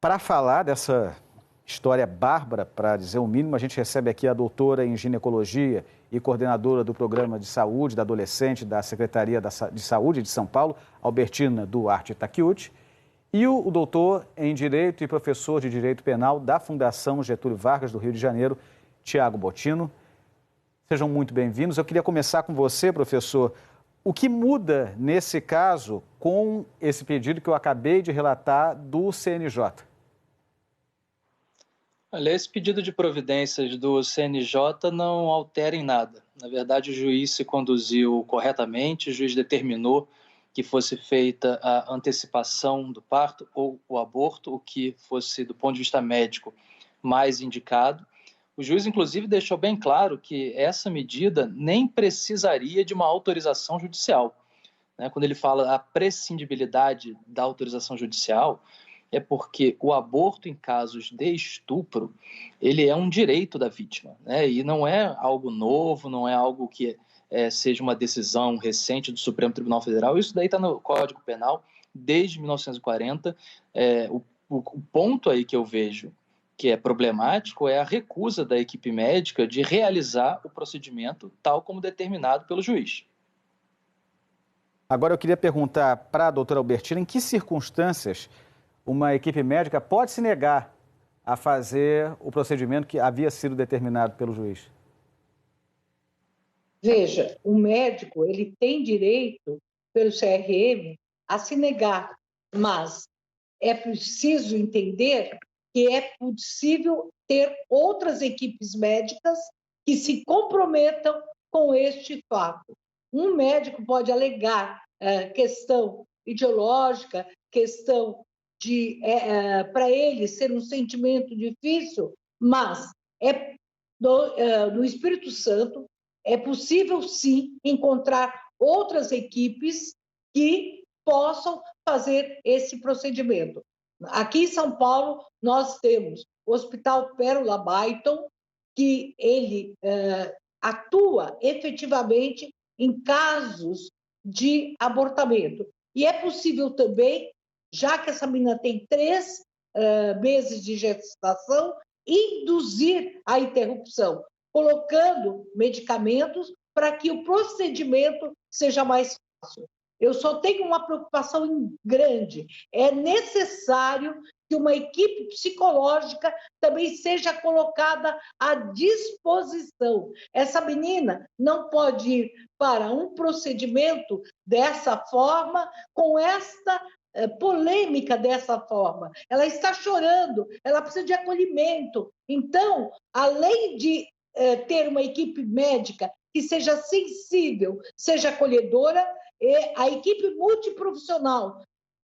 Para falar dessa história bárbara, para dizer o mínimo, a gente recebe aqui a doutora em ginecologia e coordenadora do Programa de Saúde da Adolescente da Secretaria de Saúde de São Paulo, Albertina Duarte Takeuchi, e o doutor em Direito e professor de Direito Penal da Fundação Getúlio Vargas do Rio de Janeiro, Tiago Bottino. Sejam muito bem-vindos. Eu queria começar com você, professor. O que muda nesse caso com esse pedido que eu acabei de relatar do CNJ? Olha, esse pedido de providências do CNJ não altera em nada. Na verdade, o juiz se conduziu corretamente, o juiz determinou que fosse feita a antecipação do parto ou o aborto, o que fosse, do ponto de vista médico, mais indicado. O juiz, inclusive, deixou bem claro que essa medida nem precisaria de uma autorização judicial. Quando ele fala a prescindibilidade da autorização judicial, é porque o aborto em casos de estupro, ele é um direito da vítima, e não é algo novo, não é algo que seja uma decisão recente do Supremo Tribunal Federal. Isso daí está no Código Penal desde 1940. O ponto aí que eu vejo que é problemático é a recusa da equipe médica de realizar o procedimento tal como determinado pelo juiz. Agora eu queria perguntar para a doutora Albertina em que circunstâncias uma equipe médica pode se negar a fazer o procedimento que havia sido determinado pelo juiz. Veja, o médico ele tem direito, pelo CRM, a se negar, mas é preciso entender que é possível ter outras equipes médicas que se comprometam com este fato. Um médico pode alegar questão ideológica, questão de para ele ser um sentimento difícil, mas no Espírito Santo é possível sim encontrar outras equipes que possam fazer esse procedimento. Aqui em São Paulo nós temos o Hospital Pérola Baiton, que ele atua efetivamente em casos de abortamento. E é possível também, já que essa menina tem 3 meses de gestação, induzir a interrupção, colocando medicamentos para que o procedimento seja mais fácil. Eu só tenho uma preocupação grande. É necessário que uma equipe psicológica também seja colocada à disposição. Essa menina não pode ir para um procedimento dessa forma, com esta polêmica dessa forma. Ela está chorando, ela precisa de acolhimento. Então, além de ter uma equipe médica que seja sensível, seja acolhedora, a equipe multiprofissional,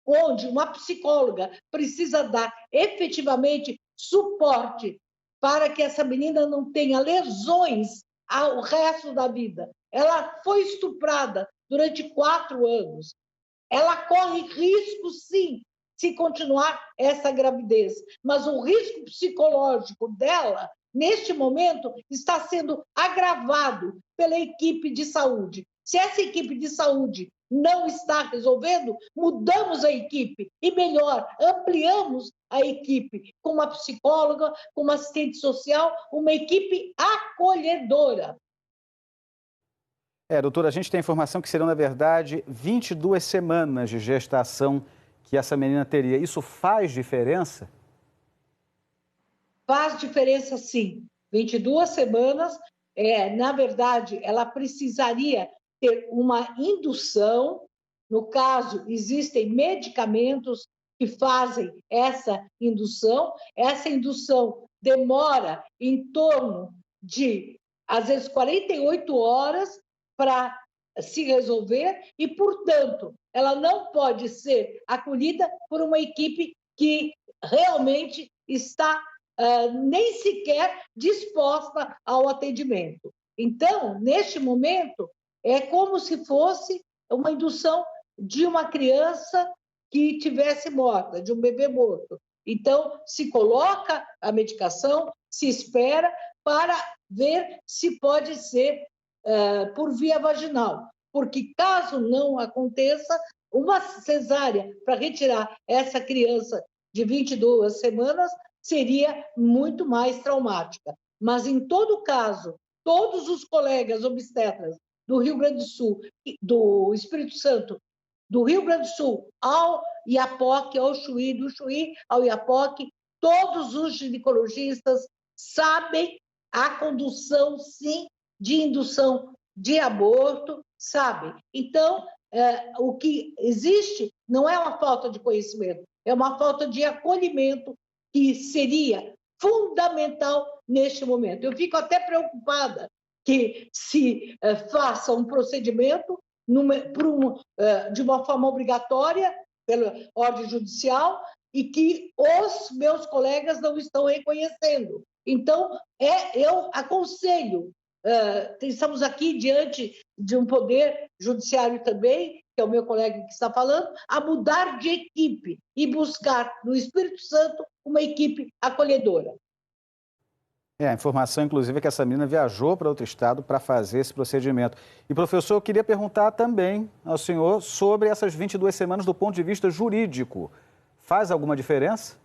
onde uma psicóloga precisa dar efetivamente suporte para que essa menina não tenha lesões ao resto da vida. Ela foi estuprada durante 4 anos. Ela corre risco, sim, se continuar essa gravidez, mas o risco psicológico dela, neste momento, está sendo agravado pela equipe de saúde. Se essa equipe de saúde não está resolvendo, mudamos a equipe e, melhor, ampliamos a equipe com uma psicóloga, com uma assistente social, uma equipe acolhedora. Doutora, a gente tem a informação que serão, na verdade, 22 semanas de gestação que essa menina teria. Isso faz diferença? Faz diferença, sim. 22 semanas, na verdade, ela precisaria ter uma indução. No caso, existem medicamentos que fazem essa indução. Essa indução demora em torno de, às vezes, 48 horas para se resolver e, portanto, ela não pode ser acolhida por uma equipe que realmente está nem sequer disposta ao atendimento. Então, neste momento, é como se fosse uma indução de uma criança que tivesse morta, de um bebê morto. Então, se coloca a medicação, se espera para ver se pode ser por via vaginal, porque caso não aconteça, uma cesárea para retirar essa criança de 22 semanas seria muito mais traumática. Mas, em todo caso, todos os colegas obstetras do Rio Grande do Sul, do Espírito Santo, do Rio Grande do Sul ao Iapoque, ao Chuí, do Chuí ao Iapoque, todos os ginecologistas sabem a condução, sim, de indução de aborto, sabem. Então, o que existe não é uma falta de conhecimento, é uma falta de acolhimento que seria fundamental neste momento. Eu fico até preocupada que se faça um procedimento de uma forma obrigatória pela ordem judicial e que os meus colegas não estão reconhecendo. Então, eu aconselho, estamos aqui diante de um poder judiciário também, que é o meu colega que está falando, a mudar de equipe e buscar no Espírito Santo uma equipe acolhedora. A informação, inclusive, é que essa menina viajou para outro estado para fazer esse procedimento. E, professor, eu queria perguntar também ao senhor sobre essas 22 semanas do ponto de vista jurídico. Faz alguma diferença?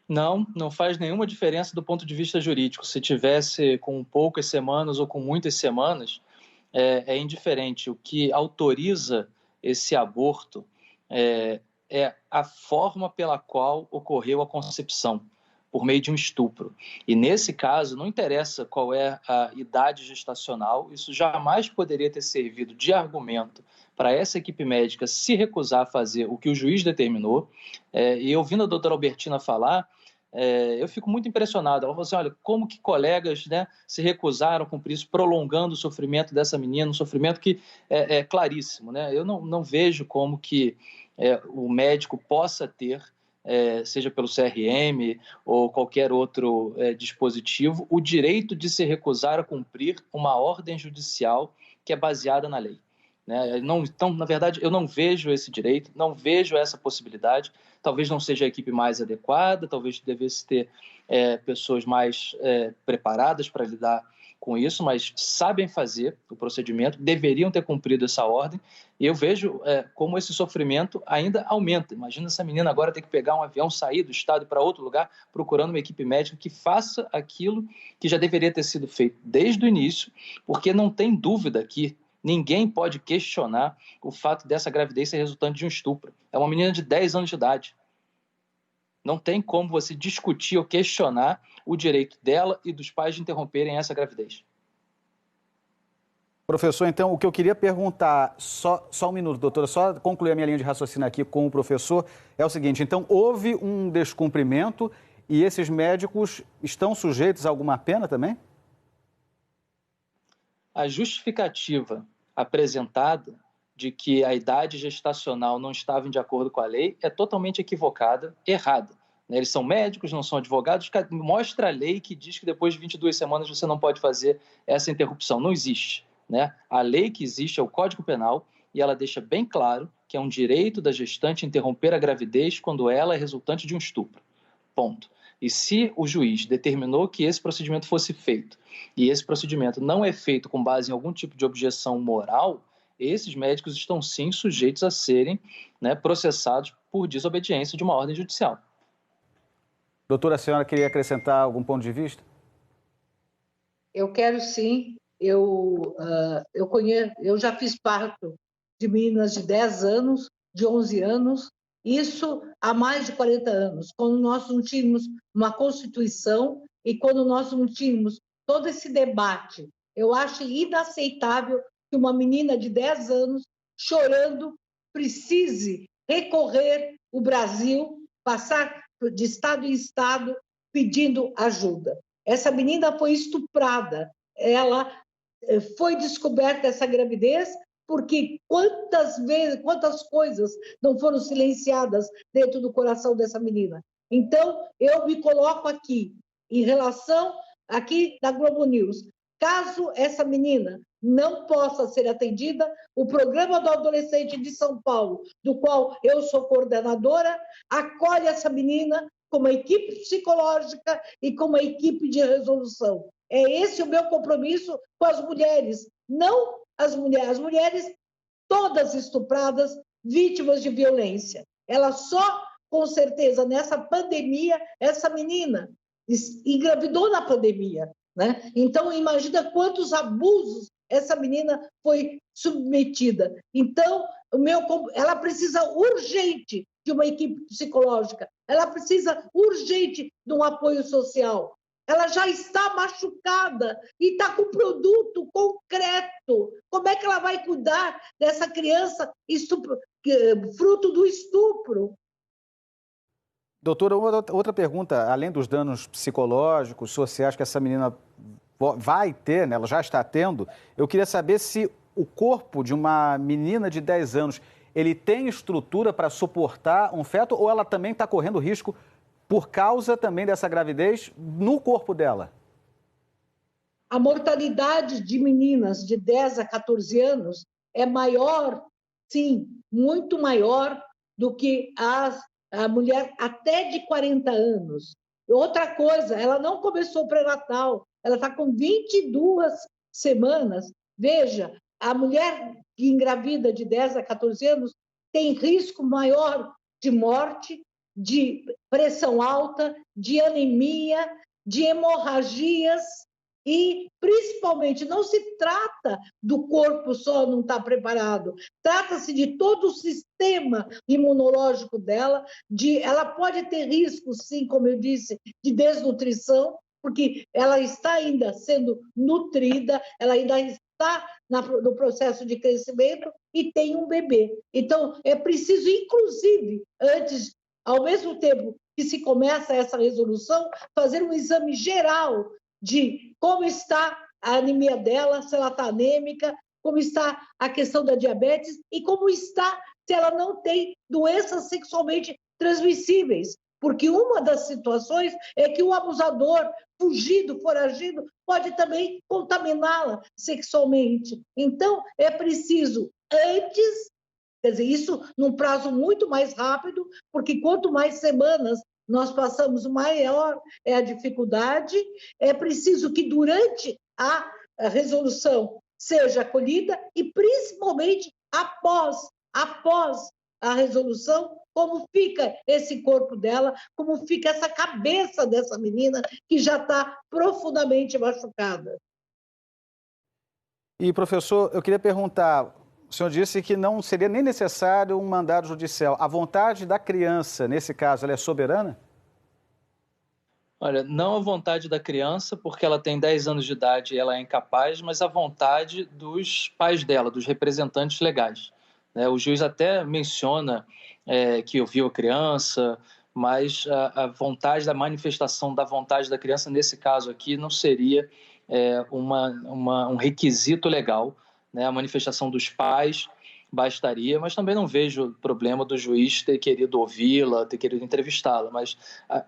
Não, não faz nenhuma diferença do ponto de vista jurídico. Se tivesse com poucas semanas ou com muitas semanas, é indiferente. O que autoriza esse aborto é a forma pela qual ocorreu a concepção, por meio de um estupro. E, nesse caso, não interessa qual é a idade gestacional, isso jamais poderia ter servido de argumento para essa equipe médica se recusar a fazer o que o juiz determinou. E ouvindo a doutora Albertina falar, eu fico muito impressionado. Ela falou assim, olha, como que colegas, né, se recusaram a cumprir isso, prolongando o sofrimento dessa menina, um sofrimento que é claríssimo, né? Eu não vejo como que o médico possa ter, seja pelo CRM ou qualquer outro dispositivo, o direito de se recusar a cumprir uma ordem judicial que é baseada na lei. Né? Então, na verdade, eu não vejo esse direito, não vejo essa possibilidade. Talvez não seja a equipe mais adequada, talvez devesse ter pessoas mais preparadas para lidar com isso, mas sabem fazer o procedimento, deveriam ter cumprido essa ordem, e eu vejo como esse sofrimento ainda aumenta. Imagina essa menina agora ter que pegar um avião, sair do estado e para outro lugar, procurando uma equipe médica que faça aquilo que já deveria ter sido feito desde o início, porque não tem dúvida que ninguém pode questionar o fato dessa gravidez ser resultante de um estupro. É uma menina de 10 anos de idade. Não tem como você discutir ou questionar o direito dela e dos pais de interromperem essa gravidez. Professor, então, o que eu queria perguntar, só um minuto, doutora, só concluir a minha linha de raciocínio aqui com o professor, é o seguinte, então, houve um descumprimento e esses médicos estão sujeitos a alguma pena também? A justificativa apresentada de que a idade gestacional não estava de acordo com a lei é totalmente equivocada, errada. Eles são médicos, não são advogados, mostra a lei que diz que depois de 22 semanas você não pode fazer essa interrupção. Não existe. Né? A lei que existe é o Código Penal e ela deixa bem claro que é um direito da gestante interromper a gravidez quando ela é resultante de um estupro. Ponto. E se o juiz determinou que esse procedimento fosse feito e esse procedimento não é feito com base em algum tipo de objeção moral, esses médicos estão sim sujeitos a serem, né, processados por desobediência de uma ordem judicial. Doutora, a senhora queria acrescentar algum ponto de vista? Eu quero sim. Eu já fiz parto de meninas de 10 anos, de 11 anos, isso há mais de 40 anos, quando nós não tínhamos uma Constituição e quando nós não tínhamos todo esse debate. Eu acho inaceitável que uma menina de 10 anos, chorando, precise recorrer o Brasil, passar de estado em estado pedindo ajuda. Essa menina foi estuprada, ela foi descoberta essa gravidez porque quantas coisas não foram silenciadas dentro do coração dessa menina. Então, eu me coloco aqui, em relação aqui da Globo News, caso essa menina não possa ser atendida, o Programa do Adolescente de São Paulo, do qual eu sou coordenadora, acolhe essa menina com uma equipe psicológica e com uma equipe de resolução. É esse o meu compromisso com as mulheres, não as mulheres todas estupradas, vítimas de violência. Elas só com certeza, nessa pandemia, essa menina engravidou na pandemia, né? Então, imagina quantos abusos essa menina foi submetida. Então, ela precisa urgente de uma equipe psicológica, ela precisa urgente de um apoio social. Ela já está machucada e está com produto concreto. Como é que ela vai cuidar dessa criança fruto do estupro? Doutora, outra pergunta, além dos danos psicológicos, sociais que essa menina vai ter, né, ela já está tendo, eu queria saber se o corpo de uma menina de 10 anos, ele tem estrutura para suportar um feto ou ela também está correndo risco por causa também dessa gravidez no corpo dela? A mortalidade de meninas de 10 a 14 anos é maior, sim, muito maior do que a mulher até de 40 anos. Outra coisa, ela não começou pré-natal, ela está com 22 semanas. Veja, a mulher que engravida de 10 a 14 anos tem risco maior de morte, de pressão alta, de anemia, de hemorragias e, principalmente, não se trata do corpo só não estar preparado, trata-se de todo o sistema imunológico dela, ela pode ter risco, sim, como eu disse, de desnutrição, porque ela está ainda sendo nutrida, ela ainda está no processo de crescimento e tem um bebê. Então, é preciso, inclusive, antes, ao mesmo tempo que se começa essa resolução, fazer um exame geral de como está a anemia dela, se ela está anêmica, como está a questão da diabetes e como está se ela não tem doenças sexualmente transmissíveis. Porque uma das situações é que o abusador, fugido, foragido, pode também contaminá-la sexualmente. Então, é preciso, antes, quer dizer, isso num prazo muito mais rápido, porque quanto mais semanas nós passamos, maior é a dificuldade. É preciso que durante a resolução seja acolhida e, principalmente, após a resolução, como fica esse corpo dela, como fica essa cabeça dessa menina que já está profundamente machucada. E, professor, eu queria perguntar, o senhor disse que não seria nem necessário um mandado judicial. A vontade da criança, nesse caso, ela é soberana? Olha, não a vontade da criança, porque ela tem 10 anos de idade e ela é incapaz, mas a vontade dos pais dela, dos representantes legais. O juiz até menciona que ouviu a criança, mas a vontade da manifestação da vontade da criança, nesse caso aqui, não seria um requisito legal. A manifestação dos pais bastaria, mas também não vejo problema do juiz ter querido ouvi-la, ter querido entrevistá-la. Mas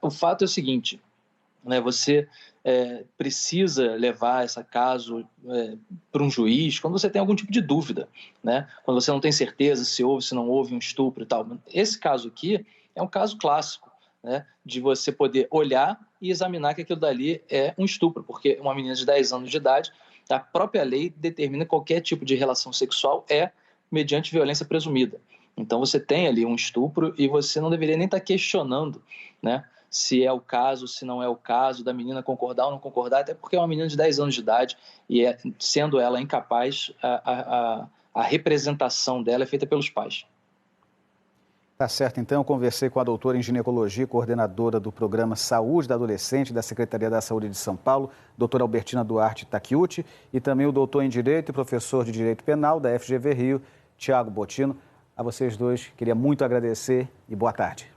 o fato é o seguinte: você precisa levar esse caso para um juiz quando você tem algum tipo de dúvida, quando você não tem certeza se houve, se não houve um estupro e tal. Esse caso aqui é um caso clássico, de você poder olhar e examinar que aquilo dali é um estupro, porque uma menina de 10 anos de idade, a própria lei determina que qualquer tipo de relação sexual mediante violência presumida. Então você tem ali um estupro e você não deveria nem estar questionando, se é o caso, se não é o caso, da menina concordar ou não concordar, até porque é uma menina de 10 anos de idade e, sendo ela incapaz, a representação dela é feita pelos pais. Tá certo, então eu conversei com a doutora em ginecologia, coordenadora do programa Saúde da Adolescente da Secretaria da Saúde de São Paulo, doutora Albertina Duarte Takeuchi, e também o doutor em Direito e professor de Direito Penal da FGV Rio, Tiago Bottino. A vocês dois, queria muito agradecer e boa tarde.